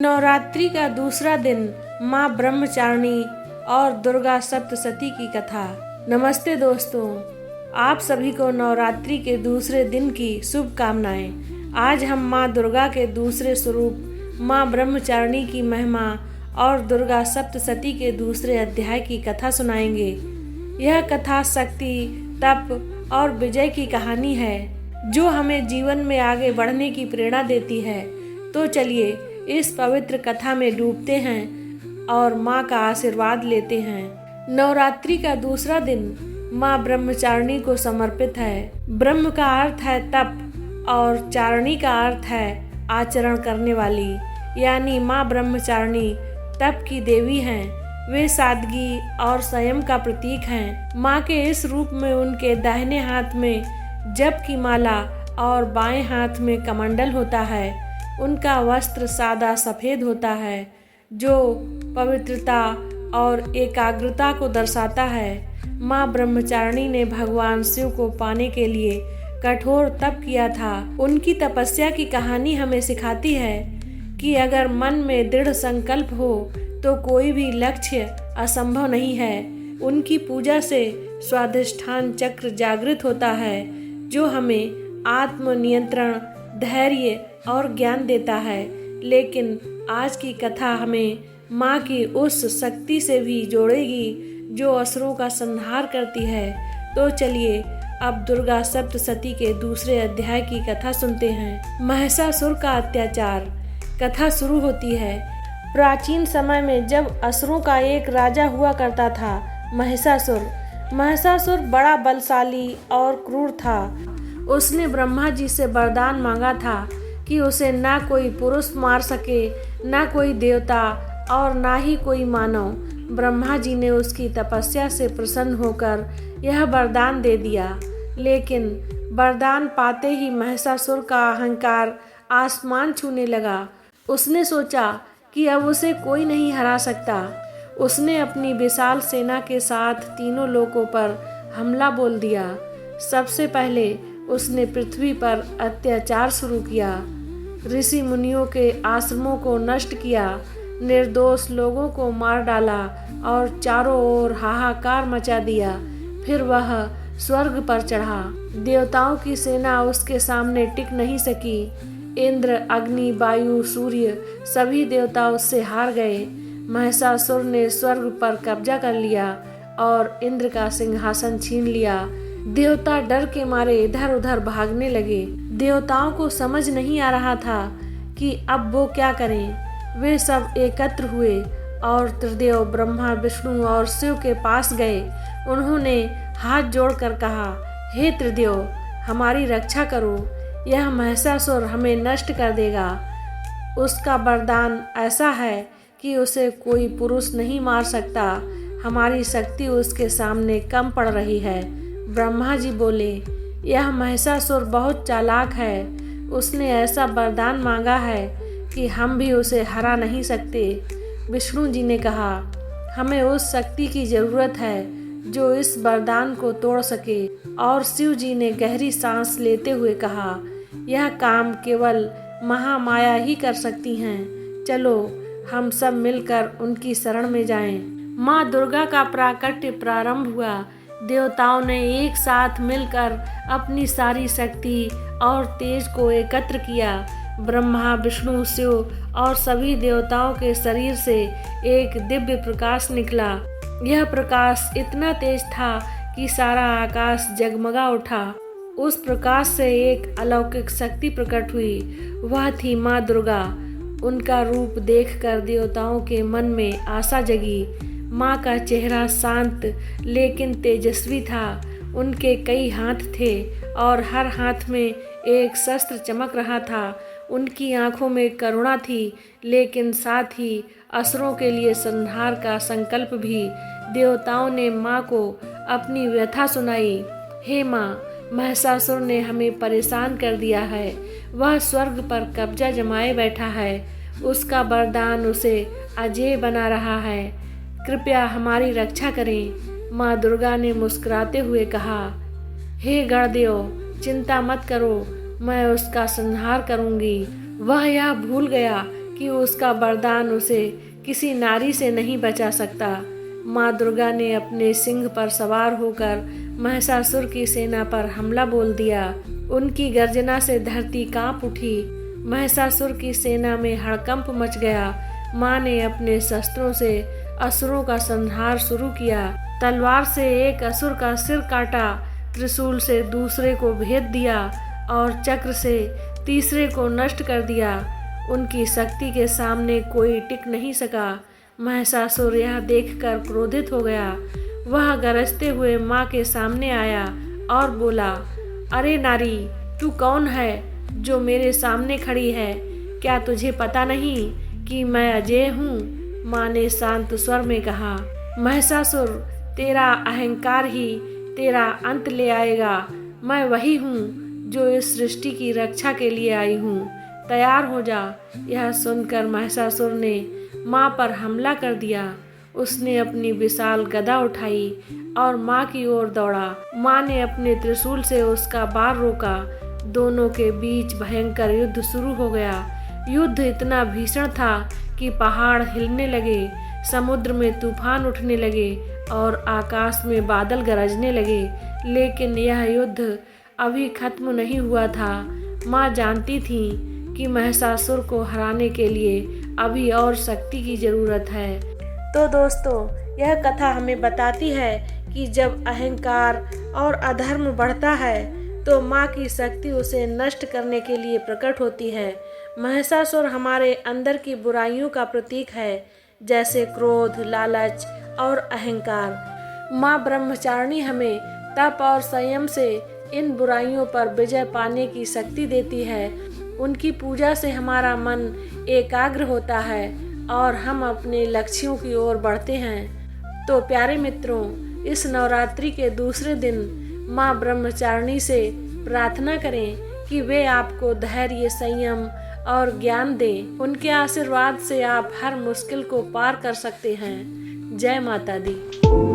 नवरात्रि का दूसरा दिन माँ ब्रह्मचारिणी और दुर्गा सप्तशती की कथा। नमस्ते दोस्तों, आप सभी को नवरात्रि के दूसरे दिन की शुभकामनाएं। आज हम माँ दुर्गा के दूसरे स्वरूप माँ ब्रह्मचारिणी की महिमा और दुर्गा सप्तशती के दूसरे अध्याय की कथा सुनाएंगे। यह कथा शक्ति, तप और विजय की कहानी है जो हमें जीवन में आगे बढ़ने की प्रेरणा देती है। तो चलिए इस पवित्र कथा में डूबते हैं और माँ का आशीर्वाद लेते हैं। नवरात्रि का दूसरा दिन माँ ब्रह्मचारिणी को समर्पित है। ब्रह्म का अर्थ है तप और चारिणी का अर्थ है आचरण करने वाली, यानी माँ ब्रह्मचारिणी तप की देवी हैं। वे सादगी और संयम का प्रतीक हैं। माँ के इस रूप में उनके दाहिने हाथ में जप की माला और बाएं हाथ में कमंडल होता है। उनका वस्त्र सादा सफ़ेद होता है जो पवित्रता और एकाग्रता को दर्शाता है। माँ ब्रह्मचारिणी ने भगवान शिव को पाने के लिए कठोर तप किया था। उनकी तपस्या की कहानी हमें सिखाती है कि अगर मन में दृढ़ संकल्प हो तो कोई भी लक्ष्य असंभव नहीं है। उनकी पूजा से स्वाधिष्ठान चक्र जागृत होता है जो हमें आत्मनियंत्रण, धैर्य और ज्ञान देता है। लेकिन आज की कथा हमें माँ की उस शक्ति से भी जोड़ेगी जो असुरों का संहार करती है। तो चलिए अब दुर्गा सप्तशती के दूसरे अध्याय की कथा सुनते हैं। महिषासुर का अत्याचार। कथा शुरू होती है। प्राचीन समय में जब असुरों का एक राजा हुआ करता था, महिषासुर बड़ा बलशाली और क्रूर था। उसने ब्रह्मा जी से वरदान मांगा था कि उसे ना कोई पुरुष मार सके, ना कोई देवता और ना ही कोई मानव। ब्रह्मा जी ने उसकी तपस्या से प्रसन्न होकर यह वरदान दे दिया। लेकिन वरदान पाते ही महिषासुर का अहंकार आसमान छूने लगा। उसने सोचा कि अब उसे कोई नहीं हरा सकता। उसने अपनी विशाल सेना के साथ तीनों लोकों पर हमला बोल दिया। सबसे पहले उसने पृथ्वी पर अत्याचार शुरू किया। ऋषि मुनियों के आश्रमों को नष्ट किया, निर्दोष लोगों को मार डाला और चारों ओर हाहाकार मचा दिया। फिर वह स्वर्ग पर चढ़ा। देवताओं की सेना उसके सामने टिक नहीं सकी। इंद्र, अग्नि, वायु, सूर्य सभी देवता उससे हार गए। महिषासुर ने स्वर्ग पर कब्जा कर लिया और इंद्र का सिंहासन छीन लिया। देवता डर के मारे इधर उधर भागने लगे। देवताओं को समझ नहीं आ रहा था कि अब वो क्या करें। वे सब एकत्र हुए और त्रिदेव ब्रह्मा, विष्णु और शिव के पास गए। उन्होंने हाथ जोड़कर कहा, हे त्रिदेव, हमारी रक्षा करो, यह महिषासुर हमें नष्ट कर देगा। उसका वरदान ऐसा है कि उसे कोई पुरुष नहीं मार सकता। हमारी शक्ति उसके सामने कम पड़ रही है। ब्रह्मा जी बोले, यह महिषासुर बहुत चालाक है। उसने ऐसा वरदान मांगा है कि हम भी उसे हरा नहीं सकते। विष्णु जी ने कहा, हमें उस शक्ति की जरूरत है जो इस वरदान को तोड़ सके। और शिव जी ने गहरी सांस लेते हुए कहा, यह काम केवल महामाया ही कर सकती हैं। चलो हम सब मिलकर उनकी शरण में जाएं। माँ दुर्गा का प्राकट्य प्रारंभ हुआ। देवताओं ने एक साथ मिलकर अपनी सारी शक्ति और तेज को एकत्र किया। ब्रह्मा, विष्णु, शिव और सभी देवताओं के शरीर से एक दिव्य प्रकाश निकला। यह प्रकाश इतना तेज था कि सारा आकाश जगमगा उठा। उस प्रकाश से एक अलौकिक शक्ति प्रकट हुई। वह थी माँ दुर्गा। उनका रूप देखकर देवताओं के मन में आशा जगी। माँ का चेहरा शांत लेकिन तेजस्वी था। उनके कई हाथ थे और हर हाथ में एक शस्त्र चमक रहा था। उनकी आंखों में करुणा थी लेकिन साथ ही असुरों के लिए संहार का संकल्प भी। देवताओं ने माँ को अपनी व्यथा सुनाई। हे माँ, महिषासुर ने हमें परेशान कर दिया है। वह स्वर्ग पर कब्जा जमाए बैठा है। उसका वरदान उसे अजेय बना रहा है। कृपया हमारी रक्षा करें। माँ दुर्गा ने मुस्कुराते हुए कहा, हे गणदेव, चिंता मत करो, मैं उसका संहार करूंगी। वह यह भूल गया कि उसका वरदान उसे किसी नारी से नहीं बचा सकता। माँ दुर्गा ने अपने सिंह पर सवार होकर महिषासुर की सेना पर हमला बोल दिया। उनकी गर्जना से धरती कांप उठी। महिषासुर की सेना में हड़कंप मच गया। माँ ने अपने शस्त्रों से असुरों का संहार शुरू किया। तलवार से एक असुर का सिर काटा, त्रिशूल से दूसरे को भेद दिया और चक्र से तीसरे को नष्ट कर दिया। उनकी शक्ति के सामने कोई टिक नहीं सका। महिषासुर यह देखकर क्रोधित हो गया। वह गरजते हुए माँ के सामने आया और बोला, अरे नारी, तू कौन है जो मेरे सामने खड़ी है? क्या तुझे पता नहीं कि मैं अजेय हूँ? माँ ने शांत स्वर में कहा, महिषासुर, तेरा अहंकार ही तेरा अंत ले आएगा। मैं वही हूँ जो इस सृष्टि की रक्षा के लिए आई हूँ। तैयार हो जा। यह सुनकर महिषासुर ने माँ पर हमला कर दिया। उसने अपनी विशाल गदा उठाई और माँ की ओर दौड़ा। माँ ने अपने त्रिशूल से उसका वार रोका। दोनों के बीच भयंकर युद्ध शुरू हो गया। युद्ध इतना भीषण था कि पहाड़ हिलने लगे, समुद्र में तूफान उठने लगे और आकाश में बादल गरजने लगे। लेकिन यह युद्ध अभी खत्म नहीं हुआ था। माँ जानती थी कि महिषासुर को हराने के लिए अभी और शक्ति की जरूरत है। तो दोस्तों, यह कथा हमें बताती है कि जब अहंकार और अधर्म बढ़ता है तो माँ की शक्ति उसे नष्ट करने के लिए प्रकट होती है। महिषासुर हमारे अंदर की बुराइयों का प्रतीक है, जैसे क्रोध, लालच और अहंकार। माँ ब्रह्मचारिणी हमें तप और संयम से इन बुराइयों पर विजय पाने की शक्ति देती है। उनकी पूजा से हमारा मन एकाग्र होता है और हम अपने लक्ष्यों की ओर बढ़ते हैं। तो प्यारे मित्रों, इस नवरात्रि के दूसरे दिन माँ ब्रह्मचारिणी से प्रार्थना करें कि वे आपको धैर्य, संयम और ज्ञान दें। उनके आशीर्वाद से आप हर मुश्किल को पार कर सकते हैं। जय माता दी।